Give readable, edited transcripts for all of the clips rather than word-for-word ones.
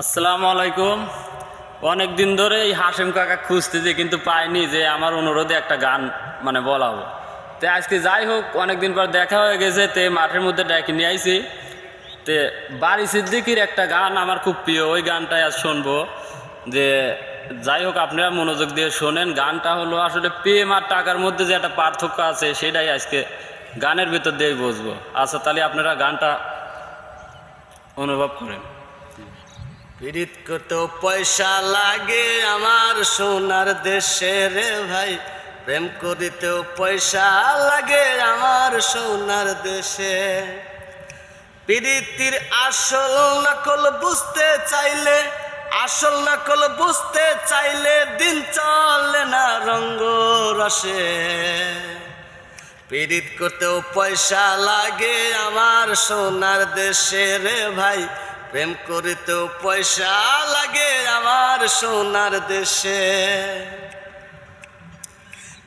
আসসালামু আলাইকুম। অনেক দিন ধরে এই হাশেম কাকা খুঁজতেছি কিন্তু পাইনি, যে আমার অনুরোধে একটা গান বলাবো। তো আজকে যাই হোক, অনেক দিন পর দেখা হয়ে গেছে, তে মাঠের মধ্যে ডেকে নিয়ে আইছি। তে বারি সিদ্দিকির একটা গান আমার খুব প্রিয়, ওই গানটাই আজ শুনবো। যে যাই হোক, আপনারা মনোযোগ দিয়ে শোনেন। গানটা হলো আসলে প্রেম আর টাকার মধ্যে যে একটা পার্থক্য আছে, সেটাই আজকে গানের ভিতর দিয়ে বুঝবো। আচ্ছা, তাহলে আপনারা গানটা অনুভব করেন। পীড়িত করতেও পয়সা লাগে আমার সোনার দেশে রে ভাই, প্রেম করিতেও পয়সা লাগে আমার সোনার দেশে। পীড়িতির আসল নকল বুঝতে চাইলে, আসল নকল বুঝতে চাইলে দিন চলে না রঙ্গ রসে। পীড়িত করতেও পয়সা লাগে আমার সোনার দেশে রে ভাই, প্রেম করিতেও পয়সা লাগে আমার সোনার দেশে।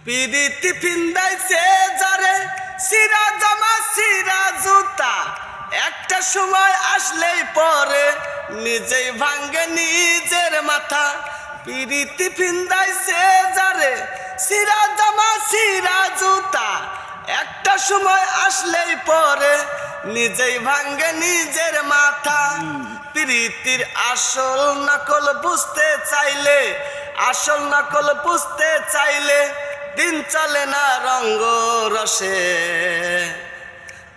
পীড়িতি ফিন্দাইছে যারে সিরা জামা সিরা জুতা, একটা সময় আসলেই পরে নিজেই ভাঙ্গে নিজের মাথা। পীড়িতি ফিন্দাইছে যারে সিরা জামা সিরা জুতা, একটা সময় আসলেই পরে নিজেই ভাঙ্গে নিজের মাথা। প্রীতির আসল নকল বুঝতে চাইলে, আসল নকল বুঝতে চাইলে দিন চলে না রঙ্গ রসে।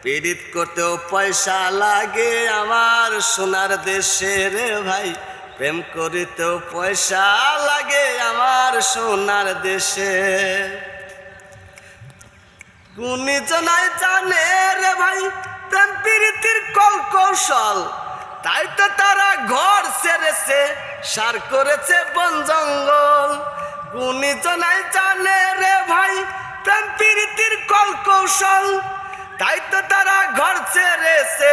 পীড়িত করতেও পয়সা লাগে আমার সোনার দেশে রে ভাই, প্রেম করিতেও পয়সা লাগে আমার সোনার দেশে। গুণীজনাই জানে রে ভাই প্রেম প্রীতির কল কৌশল, তাই তো তারা ঘর ছেড়েছে সার করেছে বন জঙ্গল। গুণীজনাই জানে রে ভাই প্রেম প্রীতির কল কৌশল, তাই তো তারা ঘর ছেড়েছে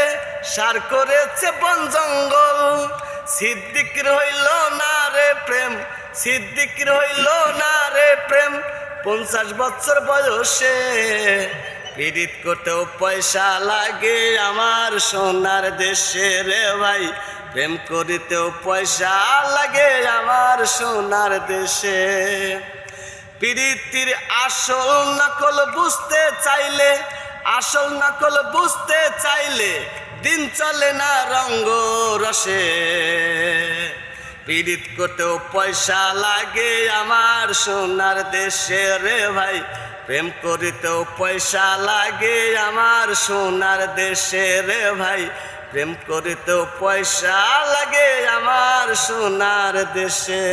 সার করেছে বন জঙ্গল। সিদ্দিকির হইল না রে প্রেম, সিদ্দিকির হইল না রে প্রেম 50 বছর বয়সে। পীড়িত করতেও পয়সা লাগে আমার সোনার দেশে রে ভাই, প্রেম করিতেও পয়সা লাগে আমার সোনার দেশে। পীড়িতির আসল নকল বুঝতে চাইলে, আসল নকল বুঝতে চাইলে দিন চলে না রঙ্গ রসে। পীড়িত করতেও পয়সা লাগে আমার সোনার দেশে রে ভাই, প্রেম করিতেও পয়সা লাগে আমার সোনার দেশে রে ভাই, প্রেম করিতেও পয়সা লাগে আমার সোনার দেশে।